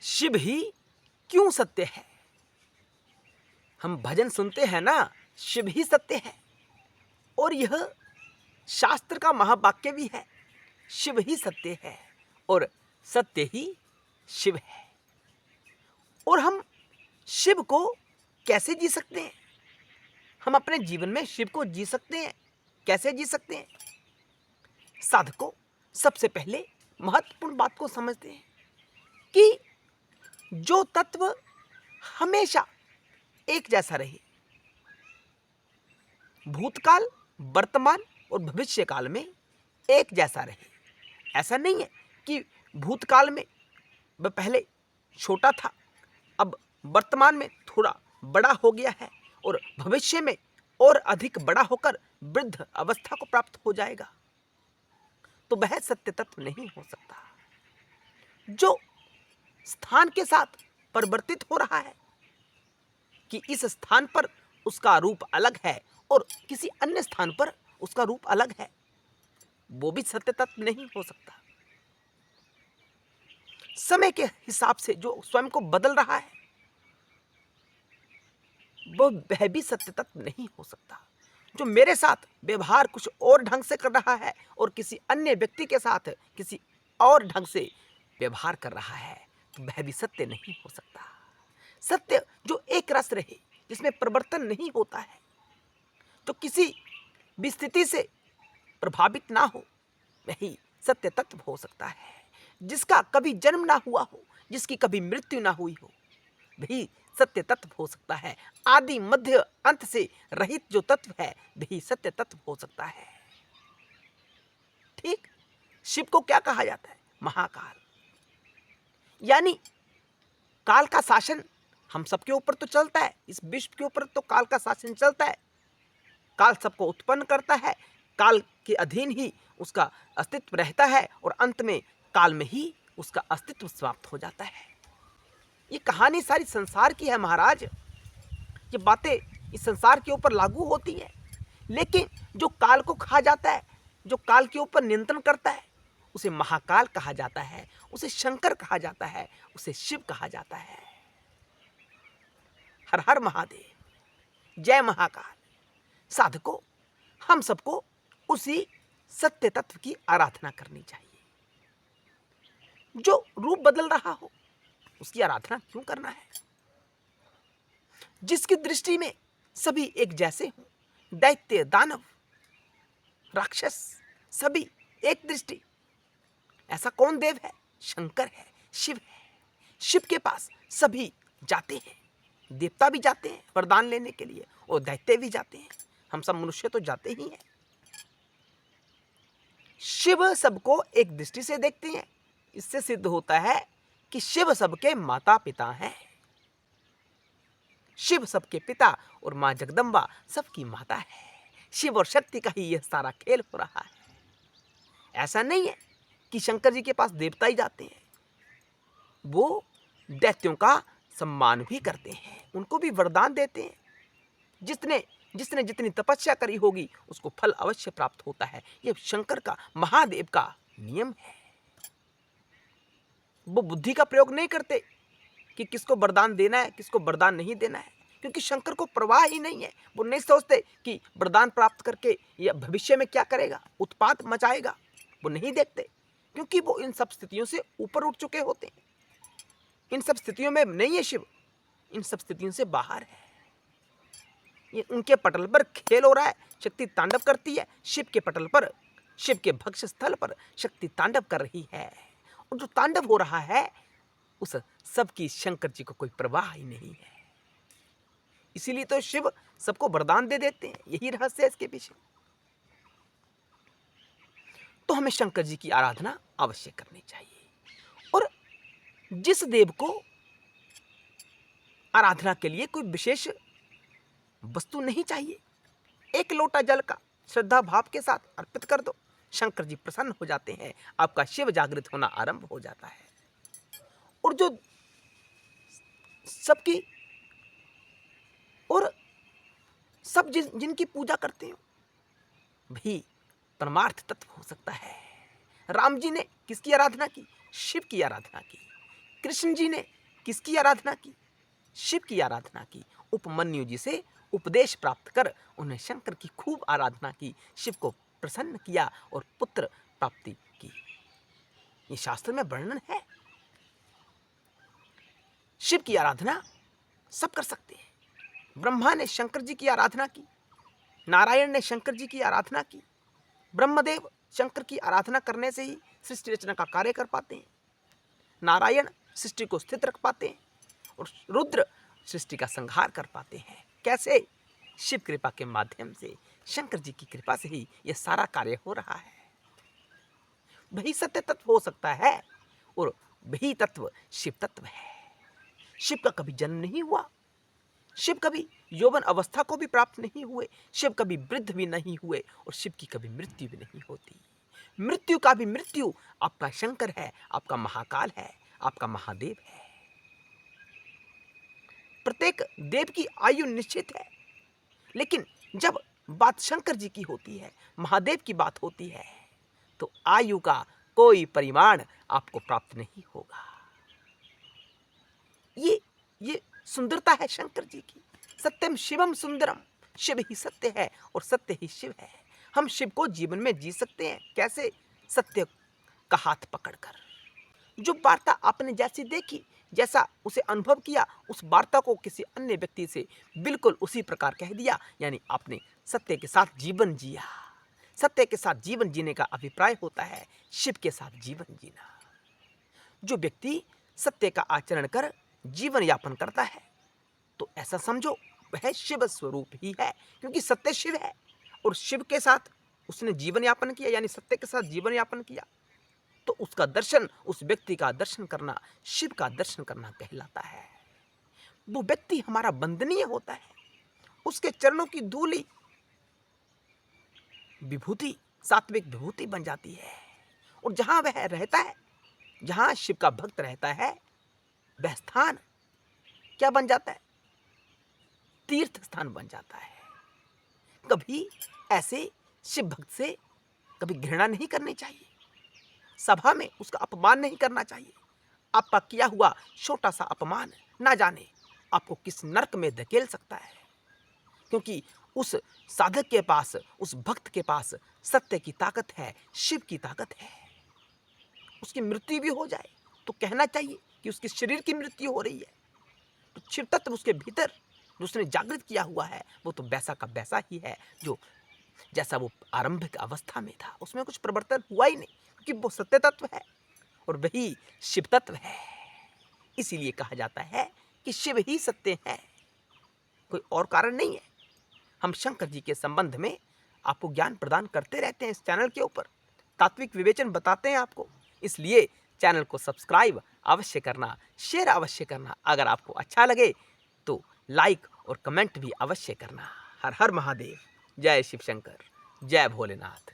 शिव ही क्यों सत्य है? हम भजन सुनते हैं ना, शिव ही सत्य है। और यह शास्त्र का महावाक्य भी है, शिव ही सत्य है और सत्य ही शिव है। और हम शिव को कैसे जी सकते हैं? हम अपने जीवन में शिव को जी सकते हैं। कैसे जी सकते हैं? साधकों, सबसे पहले महत्वपूर्ण बात को समझते हैं कि जो तत्व हमेशा एक जैसा रहे, भूतकाल, वर्तमान और भविष्य काल में एक जैसा रहे। ऐसा नहीं है कि भूतकाल में वह पहले छोटा था, अब वर्तमान में थोड़ा बड़ा हो गया है और भविष्य में और अधिक बड़ा होकर वृद्ध अवस्था को प्राप्त हो जाएगा, तो वह सत्य तत्व नहीं हो सकता। जो स्थान के साथ परिवर्तित हो रहा है कि इस स्थान पर उसका रूप अलग है और किसी अन्य स्थान पर उसका रूप अलग है, वो भी सत्य तत्व नहीं हो सकता। समय के हिसाब से जो स्वयं को बदल रहा है, वह भी सत्य तत्व नहीं हो सकता। जो मेरे साथ व्यवहार कुछ और ढंग से कर रहा है और किसी अन्य व्यक्ति के साथ किसी और ढंग से व्यवहार कर रहा है, तो वह भी सत्य नहीं हो सकता। सत्य जो एक रस रहे, जिसमें परिवर्तन नहीं होता है, तो किसी भी स्थिति से प्रभावित ना हो, वही सत्य तत्व हो सकता है। जिसका कभी जन्म ना हुआ हो, जिसकी कभी मृत्यु ना हुई हो, वही सत्य तत्व हो सकता है। आदि मध्य अंत से रहित जो तत्व है, वही सत्य तत्व हो सकता है। ठीक? शिव को क्या कहा जाता है? महाकाल। यानी काल का शासन हम सबके ऊपर तो चलता है, इस विश्व के ऊपर तो काल का शासन चलता है। काल सबको उत्पन्न करता है, काल के अधीन ही उसका अस्तित्व रहता है और अंत में काल में ही उसका अस्तित्व समाप्त हो जाता है। ये कहानी सारी संसार की है महाराज। ये बातें इस संसार के ऊपर लागू होती हैं, लेकिन जो काल को खा जाता है, जो काल के ऊपर नियंत्रण करता है, उसे महाकाल कहा जाता है, उसे शंकर कहा जाता है, उसे शिव कहा जाता है। हर हर महादेव, जय महाकाल। साधकों, हम सबको उसी सत्य तत्व की आराधना करनी चाहिए। जो रूप बदल रहा हो, उसकी आराधना क्यों करना है? जिसकी दृष्टि में सभी एक जैसे हों, दैत्य, दानव, राक्षस, सभी एक दृष्टि। ऐसा कौन देव है? शंकर है, शिव है। शिव के पास सभी जाते हैं, देवता भी जाते हैं वरदान लेने के लिए और दैत्य भी जाते हैं। हम सब मनुष्य तो जाते ही हैं। शिव सबको एक दृष्टि से देखते हैं। इससे सिद्ध होता है कि शिव सबके माता पिता हैं। शिव सबके पिता और मां जगदम्बा सबकी माता है। शिव और शक्ति का ही यह सारा खेल हो रहा है। ऐसा नहीं है कि शंकर जी के पास देवता ही जाते हैं, वो दैत्यों का सम्मान भी करते हैं, उनको भी वरदान देते हैं। जिसने जितनी तपस्या करी होगी, उसको फल अवश्य प्राप्त होता है। यह शंकर का, महादेव का नियम है। वो बुद्धि का प्रयोग नहीं करते कि किसको वरदान देना है, किसको वरदान नहीं देना है, क्योंकि शंकर को परवाह ही नहीं है। वो नहीं सोचते कि वरदान प्राप्त करके या भविष्य में क्या करेगा, उत्पात मचाएगा। वो नहीं देखते, क्योंकि वो इन सब स्थितियों से ऊपर उठ चुके होते हैं। इन सब स्थितियों में नहीं है शिव, इन सब स्थितियों से बाहर है। ये उनके पटल पर खेल हो रहा है, शक्ति तांडव करती है। शिव के पटल पर, शिव के भक्ष स्थल पर शक्ति तांडव कर रही है। और जो तांडव हो रहा है, उस सबकी शंकर जी को कोई परवाह ही नहीं है। इसीलिए तो शिव सबको वरदान दे देते हैं, यही रहस्य है इसके पीछे। तो हमें शंकर जी की आराधना अवश्य करनी चाहिए। और जिस देव को आराधना के लिए कोई विशेष वस्तु नहीं चाहिए, एक लोटा जल का श्रद्धा भाव के साथ अर्पित कर दो, शंकर जी प्रसन्न हो जाते हैं, आपका शिव जागृत होना आरंभ हो जाता है। और जो सबकी और सब जिनकी पूजा करते हो, वही परमार्थ तत्व हो सकता है। राम जी ने किसकी आराधना की? शिव की आराधना की। कृष्ण जी ने किसकी आराधना की? शिव की आराधना की। उपमन्यु जी से उपदेश प्राप्त कर उन्हें शंकर की खूब आराधना की, शिव को प्रसन्न किया और पुत्र प्राप्ति की। ये शास्त्र में वर्णन है। शिव की आराधना सब कर सकते हैं। ब्रह्मा ने शंकर जी की आराधना की, नारायण ने शंकर जी की आराधना की, ब्रह्मदेव शंकर की आराधना करने से ही सृष्टि रचना का कार्य कर पाते हैं। नारायण सृष्टि को स्थित रख पाते हैं और रुद्र सृष्टि का संहार कर पाते हैं। कैसे? शिव कृपा के माध्यम से, शंकर जी की कृपा से ही यह सारा कार्य हो रहा है। वही सत्य तत्व हो सकता है और वही तत्व शिव तत्व है। शिव का कभी जन्म नहीं हुआ, शिव कभी यौवन अवस्था को भी प्राप्त नहीं हुए, शिव कभी वृद्ध भी नहीं हुए और शिव की कभी मृत्यु भी नहीं होती। मृत्यु का भी मृत्यु आपका शंकर है, आपका महाकाल है, आपका महादेव है। प्रत्येक देव की आयु निश्चित है, लेकिन जब बात शंकर जी की होती है, महादेव की बात होती है, तो आयु का कोई परिमाण आपको प्राप्त नहीं होगा। ये सुंदरता है शंकर जी की। सत्यम शिवम सुंदरम, शिव ही सत्य है और सत्य ही शिव है। हम शिव को जीवन में जी सकते हैं। कैसे? सत्य का हाथ पकड़कर। जो वार्ता आपने जैसी देखी, जैसा उसे अनुभव किया, उस वार्ता को किसी अन्य व्यक्ति से बिल्कुल उसी प्रकार कह दिया, यानी आपने सत्य के साथ जीवन जिया। सत्य के साथ जीवन जीने का अभिप्राय होता है शिव के साथ जीवन जीना। जो व्यक्ति सत्य का आचरण कर जीवन यापन करता है, तो ऐसा समझो वह शिव स्वरूप ही है, क्योंकि सत्य शिव है और शिव के साथ उसने जीवन यापन किया, यानी सत्य के साथ जीवन यापन किया, तो उसका दर्शन, उस व्यक्ति का दर्शन करना शिव का दर्शन करना कहलाता है। वो व्यक्ति हमारा वंदनीय होता है, उसके चरणों की धूली विभूति, सात्विक विभूति बन जाती है। और जहां वह रहता है, जहां शिव का भक्त रहता है, वह स्थान क्या बन जाता है? तीर्थ स्थान बन जाता है। कभी ऐसे शिव भक्त से कभी घृणा नहीं करनी चाहिए, सभा में उसका अपमान नहीं करना चाहिए। आपका किया हुआ छोटा सा अपमान ना जाने आपको किस नरक में धकेल सकता है, क्योंकि उस साधक के पास, उस भक्त के पास सत्य की ताकत है, शिव की ताकत है। उसकी मृत्यु भी हो जाए तो कहना चाहिए कि उसके शरीर की मृत्यु हो रही है, तो शिव तत्व उसके भीतर जो उसने जागृत किया हुआ है, वो तो वैसा का वैसा ही है जो जैसा वो आरंभिक अवस्था में था। उसमें कुछ परिवर्तन हुआ ही नहीं, क्योंकि वो सत्य तत्व है और वही शिव तत्व है। इसीलिए कहा जाता है कि शिव ही सत्य है, कोई और कारण नहीं है। हम शंकर जी के संबंध में आपको ज्ञान प्रदान करते रहते हैं इस चैनल के ऊपर, तात्विक विवेचन बताते हैं आपको। इसलिए चैनल को सब्सक्राइब अवश्य करना, शेयर अवश्य करना। अगर आपको अच्छा लगे तो लाइक और कमेंट भी अवश्य करना। हर हर महादेव। जय शिव शंकर, जय भोलेनाथ।